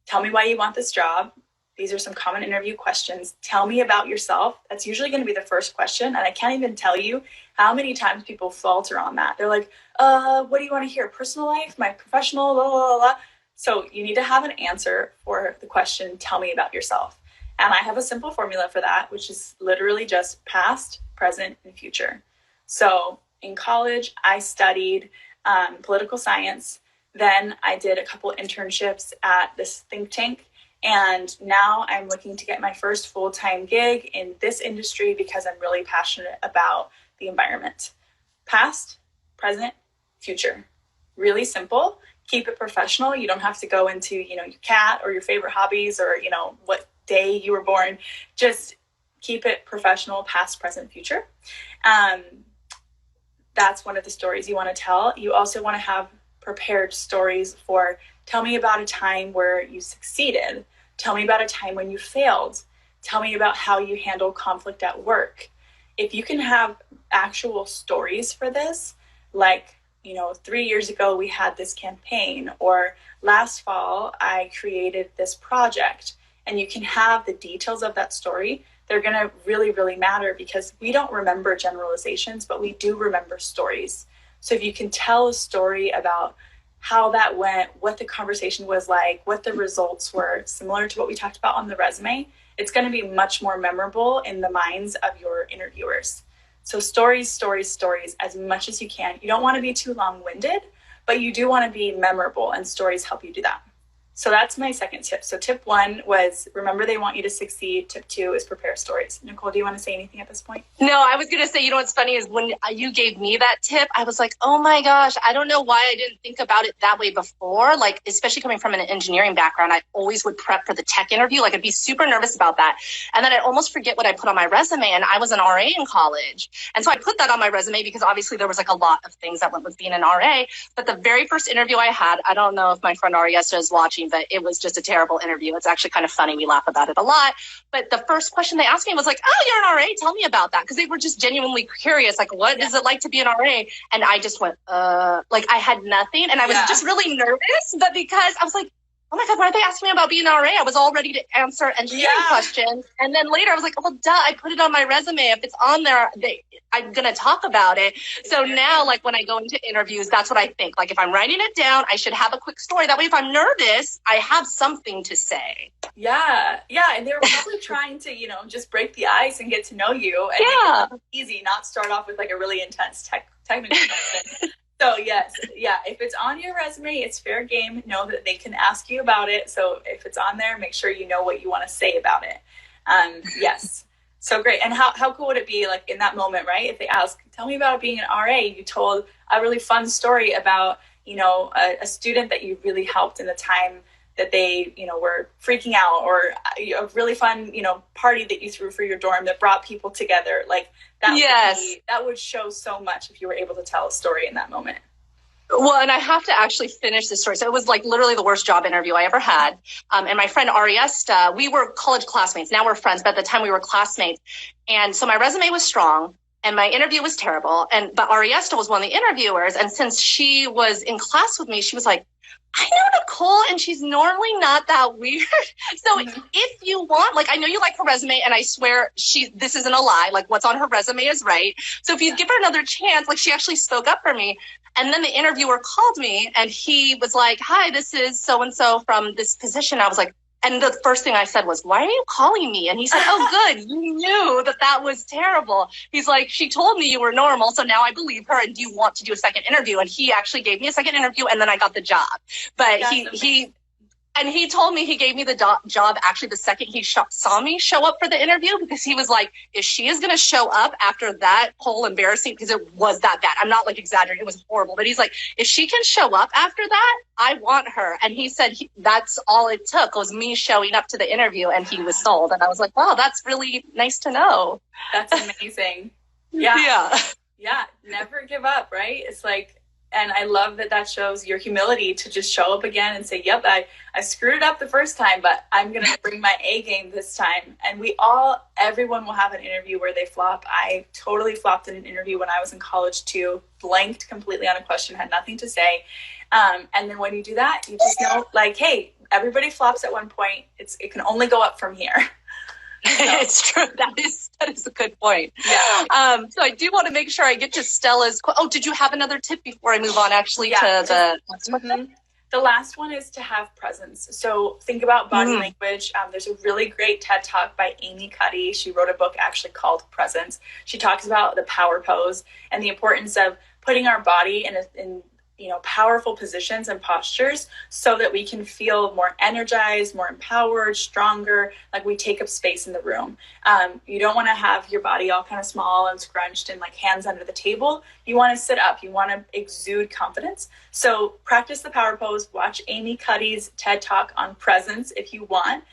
Tell me why you want this job. These are some common interview questions. Tell me about yourself. That's usually going to be the first question. And I can't even tell you how many times people falter on that. They're like, what do you want to hear? Personal life, my professional, blah, blah, blah. So you need to have an answer for the question, tell me about yourself. And I have a simple formula for that, which is literally just past, present, and future. So in college, I studied political science. Then I did a couple internships at this think tank. And now I'm looking to get my first full-time gig in this industry because I'm really passionate about the environment. Past, present, future. Really simple. Keep it professional. You don't have to go into, your cat or your favorite hobbies or, what day you were born. Just keep it professional, past, present, future. That's one of the stories you want to tell. You also want to have prepared stories for, tell me about a time where you succeeded. Tell me about a time when you failed. Tell me about how you handle conflict at work. If you can have actual stories for this, like, 3 years ago we had this campaign, or last fall I created this project, and you can have the details of that story, they're going to really, really matter because we don't remember generalizations, but we do remember stories. So if you can tell a story about how that went, what the conversation was like, what the results were, similar to what we talked about on the resume, it's going to be much more memorable in the minds of your interviewers. So stories as much as you can. You don't want to be too long-winded, but you do want to be memorable, and stories help you do that. So that's my second tip. So tip 1 was remember they want you to succeed. Tip 2 is prepare stories. Nicole, do you want to say anything at this point? No, I was going to say, what's funny is when you gave me that tip, I was like, oh my gosh, I don't know why I didn't think about it that way before. Like, especially coming from an engineering background, I always would prep for the tech interview. Like, I'd be super nervous about that. And then I'd almost forget what I put on my resume. And I was an RA in college. And so I put that on my resume because obviously there was like a lot of things that went with being an RA. But the very first interview I had, I don't know if my friend Ariesta is watching, but it was just a terrible interview. It's actually kind of funny. We laugh about it a lot. But the first question they asked me was like, oh, you're an RA. Tell me about that. Because they were just genuinely curious. Like, what is it like to be an RA? And I just went, like I had nothing. And I was just really nervous. But because I was like, oh my God, why aren't they asking me about being an RA? I was all ready to answer engineering questions. And then later I was like, well, duh, I put it on my resume. If it's on there, I'm going to talk about it. So now, like when I go into interviews, that's what I think. Like if I'm writing it down, I should have a quick story. That way, if I'm nervous, I have something to say. Yeah. And they were probably trying to, just break the ice and get to know you. And make it easy, not start off with like a really intense technical question. So yes, if it's on your resume, it's fair game. Know that they can ask you about it. So if it's on there, make sure you know what you want to say about it. Yes. So great. And how cool would it be like in that moment, right? If they ask, tell me about being an RA, you told a really fun story about, a student that you really helped in the time that they, were freaking out, or a really fun, party that you threw for your dorm that brought people together. Like that would show so much if you were able to tell a story in that moment. Well, and I have to actually finish this story. So it was like literally the worst job interview I ever had. And my friend Ariesta, we were college classmates. Now we're friends, but at the time we were classmates. And so my resume was strong and my interview was terrible. But Ariesta was one of the interviewers. And since she was in class with me, she was like, I know Nicole, and she's normally not that weird. So if you want, like, I know you like her resume, and I swear this isn't a lie. Like, what's on her resume is right. So if you give her another chance, like, she actually spoke up for me. And then the interviewer called me, and he was like, hi, this is so-and-so from this position. I was like, and the first thing I said was, why are you calling me? And he said, oh, good. You knew that was terrible. He's like, she told me you were normal, so now I believe her. And do you want to do a second interview? And he actually gave me a second interview, and then I got the job. But he told me he gave me the job actually the second he saw me show up for the interview, because he was like, if she is going to show up after that whole embarrassing, because it was that bad. I'm not like exaggerating. It was horrible. But he's like, if she can show up after that, I want her. And he said that's all it took was me showing up to the interview, and he was sold. And I was like, wow, that's really nice to know. That's amazing. Yeah. Never give up, right? It's like, and I love that shows your humility to just show up again and say, yep, I screwed it up the first time, but I'm going to bring my A game this time. And everyone will have an interview where they flop. I totally flopped in an interview when I was in college too, blanked completely on a question, had nothing to say. And then when you do that, you just know, like, hey, everybody flops at one point. It can only go up from here. It's true. That is a good point. Yeah. So I do want to make sure I get to Stella's. Oh, did you have another tip before I move on to the next one? The last one is to have presence. So think about body language. There's a really great TED Talk by Amy Cuddy. She wrote a book actually called Presence. She talks about the power pose and the importance of putting our body in powerful positions and postures so that we can feel more energized, more empowered, stronger, like we take up space in the room. You don't want to have your body all kind of small and scrunched and like hands under the table. You want to sit up. You want to exude confidence. So practice the power pose. Watch Amy Cuddy's TED Talk on presence if you want.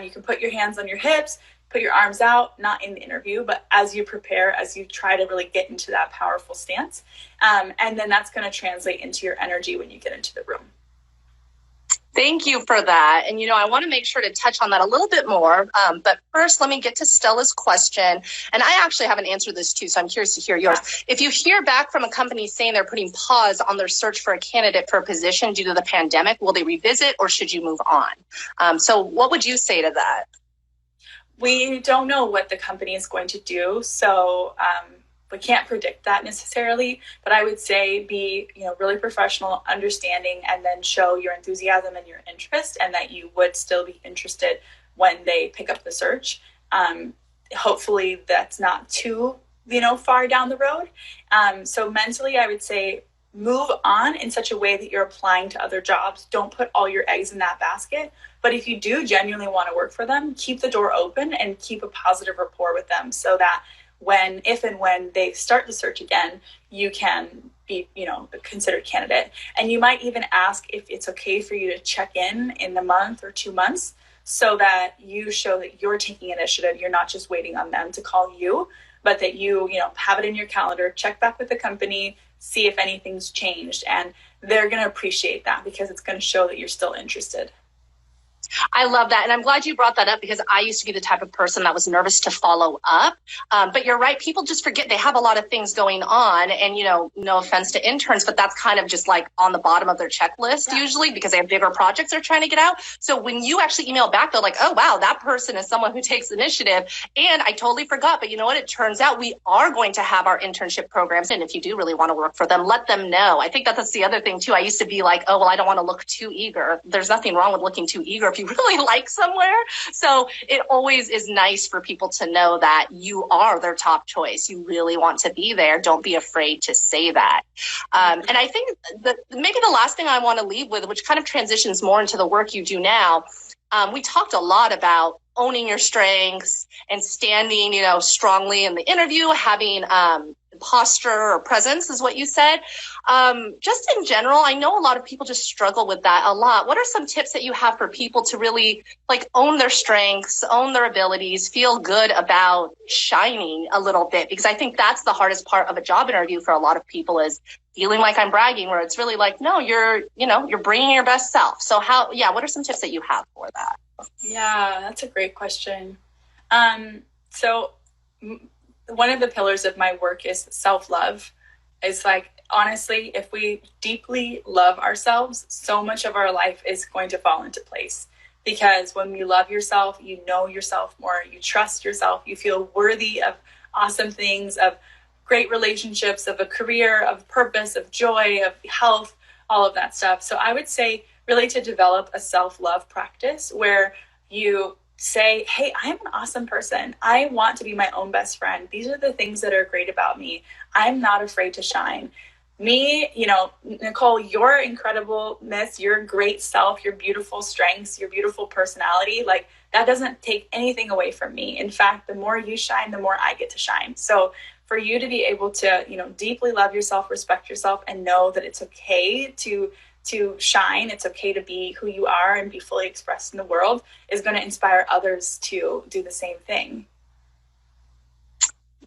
You can put your hands on your hips, put your arms out, not in the interview, but as you prepare, as you try to really get into that powerful stance. And then that's going to translate into your energy when you get into the room. Thank you for that. And, I want to make sure to touch on that a little bit more. But first, let me get to Stella's question. And I actually haven't answered this too, so I'm curious to hear yours. If you hear back from a company saying they're putting pause on their search for a candidate for a position due to the pandemic, will they revisit or should you move on? So what would you say to that? We don't know what the company is going to do, so we can't predict that necessarily. But I would say be, really professional, understanding, and then show your enthusiasm and your interest, and that you would still be interested when they pick up the search. Hopefully, that's not too, far down the road. So mentally, I would say move on in such a way that you're applying to other jobs. Don't put all your eggs in that basket. But if you do genuinely want to work for them, keep the door open and keep a positive rapport with them so that if and when they start the search again, you can be, a considered candidate. And you might even ask if it's okay for you to check in a month or 2 months so that you show that you're taking initiative. You're not just waiting on them to call you, but that you have it in your calendar, check back with the company, see if anything's changed. And they're going to appreciate that because it's going to show that you're still interested. I love that. And I'm glad you brought that up because I used to be the type of person that was nervous to follow up. But you're right. People just forget they have a lot of things going on. And, no offense to interns, but that's kind of just like on the bottom of their checklist usually because they have bigger projects they're trying to get out. So when you actually email back, they're like, oh, wow, that person is someone who takes initiative. And I totally forgot. But you know what? It turns out we are going to have our internship programs. And if you do really want to work for them, let them know. I think that's the other thing, too. I used to be like, oh, well, I don't want to look too eager. There's nothing wrong with looking too eager if you really like somewhere. So it always is nice for people to know that you are their top choice. You really want to be there. Don't be afraid to say that. And I think maybe the last thing I want to leave with, which kind of transitions more into the work you do now, we talked a lot about owning your strengths and standing, strongly in the interview, having posture or presence is what you said. Just in general, I know a lot of people just struggle with that a lot. What are some tips that you have for people to really own their strengths, own their abilities, feel good about shining a little bit? Because I think that's the hardest part of a job interview for a lot of people is feeling like I'm bragging, where it's really like, no, you're bringing your best self. So what are some tips that you have for that? Yeah, that's a great question. So one of the pillars of my work is self-love. It's like, honestly, if we deeply love ourselves, so much of our life is going to fall into place. Because when you love yourself, you know yourself more, you trust yourself, you feel worthy of awesome things, of great relationships, of a career, of purpose, of joy, of health, all of that stuff. So I would say really to develop a self-love practice where you say, hey, I'm an awesome person. I want to be my own best friend. These are the things that are great about me. I'm not afraid to shine. Me, Nicole, your incredibleness, your great self, your beautiful strengths, your beautiful personality, that doesn't take anything away from me. In fact, the more you shine, the more I get to shine. So for you to be able to, deeply love yourself, respect yourself, and know that it's okay to shine, it's okay to be who you are and be fully expressed in the world is going to inspire others to do the same thing.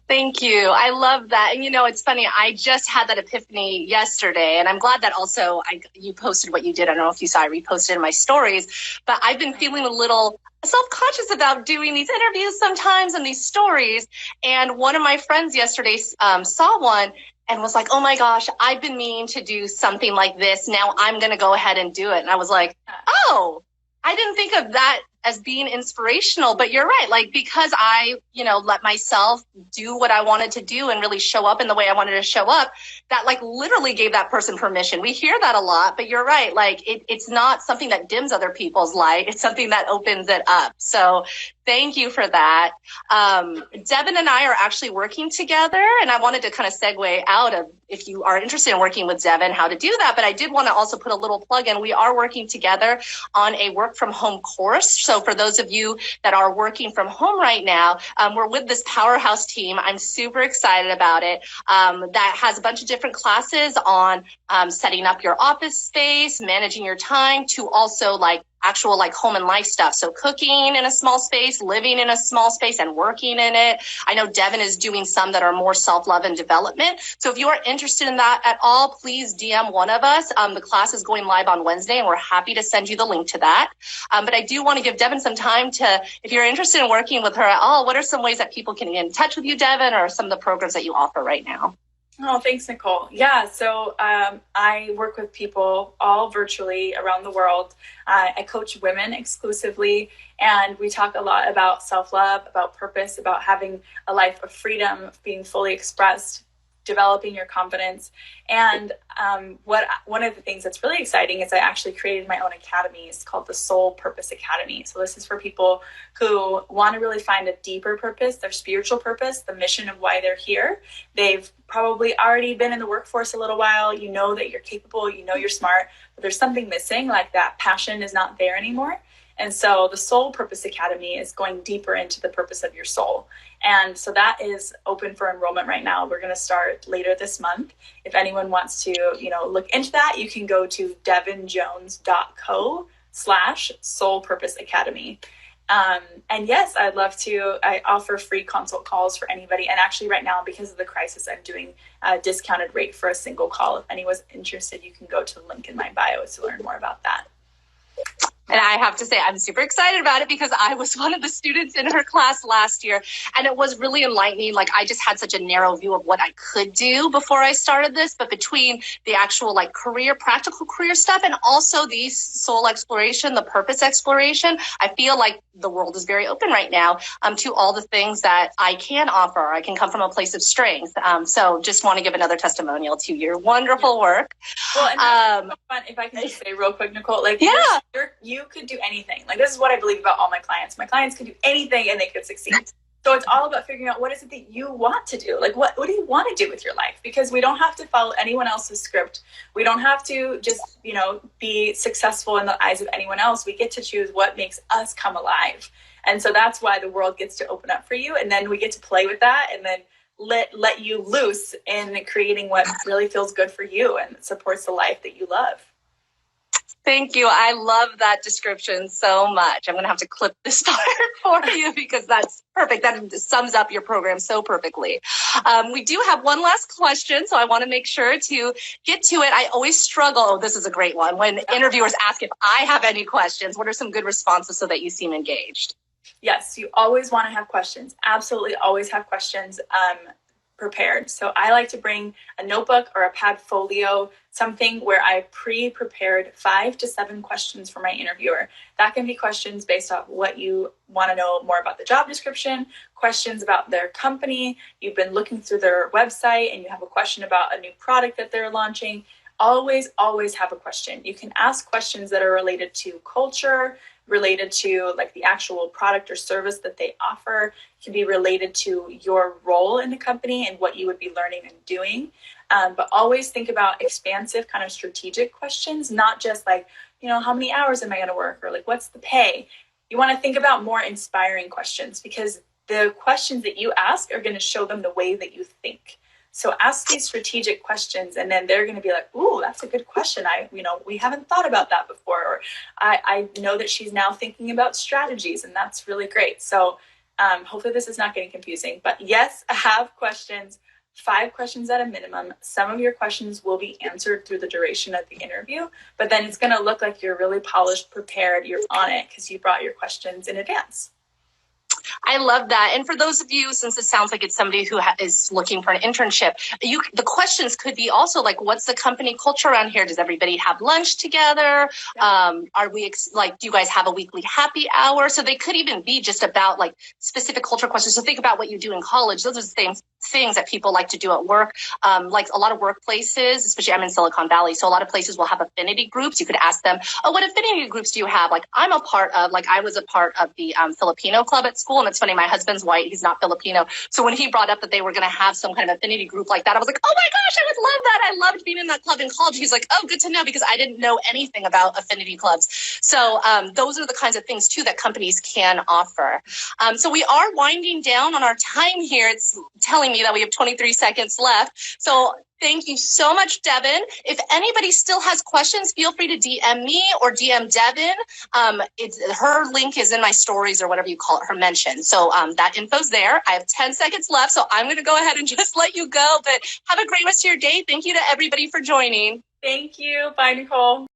Thank you. I love that. And it's funny. I just had that epiphany yesterday, and I'm glad that also you posted what you did. I don't know if you saw, I reposted in my stories, but I've been feeling a little self-conscious about doing these interviews sometimes and these stories. And one of my friends yesterday saw one and was like, oh my gosh, I've been meaning to do something like this. Now I'm going to go ahead and do it. And I was like, oh, I didn't think of that as being inspirational, but you're right. Because I, let myself do what I wanted to do and really show up in the way I wanted to show up, that literally gave that person permission. We hear that a lot, but you're right. It's not something that dims other people's light. It's something that opens it up. So thank you for that. Devin and I are actually working together, and I wanted to kind of segue out of if you are interested in working with Devin, how to do that. But I did want to also put a little plug in. We are working together on a work from home course. So for those of you that are working from home right now, we're with this powerhouse team. I'm super excited about it. That has a bunch of different classes on setting up your office space, managing your time, to also actual home and life stuff. So cooking in a small space, living in a small space, and working in it. I know Devin is doing some that are more self-love and development. So if you are interested in that at all, please DM one of us. The class is going live on Wednesday, and we're happy to send you the link to that. But I do want to give Devin some time to, if you're interested in working with her at all, what are some ways that people can get in touch with you, Devin, or some of the programs that you offer right now? Oh, thanks, Nicole. Yeah, so I work with people all virtually around the world. I coach women exclusively, and we talk a lot about self-love, about purpose, about having a life of freedom, of being fully expressed, developing your confidence. And one of the things that's really exciting is I actually created my own academy. It's called the Soul Purpose Academy. So this is for people who want to really find a deeper purpose, their spiritual purpose, the mission of why they're here. They've probably already been in the workforce a little while. You know that you're capable, you know you're smart, but there's something missing, like that passion is not there anymore. And so the Soul Purpose Academy is going deeper into the purpose of your soul. And so that is open for enrollment right now. We're going to start later this month. If anyone wants to, look into that, you can go to devinjones.co/Soul Purpose Academy. And yes, I'd love to. I offer free consult calls for anybody. And actually right now, because of the crisis, I'm doing a discounted rate for a single call. If anyone's interested, you can go to the link in my bio to learn more about that. And I have to say, I'm super excited about it because I was one of the students in her class last year, and it was really enlightening. Like, I just had such a narrow view of what I could do before I started this, but between the actual like practical career stuff, and also the soul exploration, the purpose exploration, I feel like the world is very open right now to all the things that I can offer. I can come from a place of strength. So just want to give another testimonial to your wonderful work. Well, and that's so fun. If I can just say real quick, Nicole, like, you could do anything. Like, this is what I believe about all my clients. My clients could do anything and they could succeed. So it's all about figuring out what is it that you want to do? Like, what do you want to do with your life? Because we don't have to follow anyone else's script. We don't have to just, be successful in the eyes of anyone else. We get to choose what makes us come alive. And so that's why the world gets to open up for you. And then we get to play with that and then let you loose in creating what really feels good for you and supports the life that you love. Thank you. I love that description so much. I'm going to have to clip this part for you because that's perfect. That sums up your program so perfectly. We do have one last question, so I want to make sure to get to it. I always struggle. Oh, this is a great one. When interviewers ask if I have any questions, what are some good responses so that you seem engaged? Yes, you always want to have questions. Absolutely always have questions prepared. So I like to bring a notebook or a pad folio, something where I pre-prepared 5 to 7 questions for my interviewer. That can be questions based off what you want to know more about the job description, questions about their company. You've been looking through their website and you have a question about a new product that they're launching. Always have a question. You can ask questions that are related to culture, related to like the actual product or service that they offer. It can be related to your role in the company and what you would be learning and doing. But always think about expansive kind of strategic questions, not just like, how many hours am I going to work, or like, what's the pay? You want to think about more inspiring questions, because the questions that you ask are going to show them the way that you think. So ask these strategic questions, and then they're going to be like, ooh, that's a good question. We haven't thought about that before. Or I know that she's now thinking about strategies, and that's really great. So hopefully this is not getting confusing. But yes, I have questions, 5 questions at a minimum. Some of your questions will be answered through the duration of the interview, but then it's going to look like you're really polished, prepared, you're on it because you brought your questions in advance. I love that. And for those of you, since it sounds like it's somebody who is looking for an internship, the questions could be also like, what's the company culture around here? Does everybody have lunch together? Yeah. Are we do you guys have a weekly happy hour? So they could even be just about like specific culture questions. So think about what you do in college. Those are the same things that people like to do at work. Like a lot of workplaces, especially I'm in Silicon Valley, so a lot of places will have affinity groups. You could ask them, oh, what affinity groups do you have? Like I was a part of the Filipino club at school. And it's funny, my husband's white, he's not Filipino. So when he brought up that they were going to have some kind of affinity group like that, I was like, oh my gosh, I would love that. I loved being in that club in college. He's like, oh, good to know, because I didn't know anything about affinity clubs. So those are the kinds of things too that companies can offer. So we are winding down on our time here. It's telling me that we have 23 seconds left. So thank you so much, Devin. If anybody still has questions, feel free to DM me or DM Devin. Her link is in my stories or whatever you call it, her mention. So that info's there. I have 10 seconds left, so I'm going to go ahead and just let you go. But have a great rest of your day. Thank you to everybody for joining. Thank you. Bye, Nicole.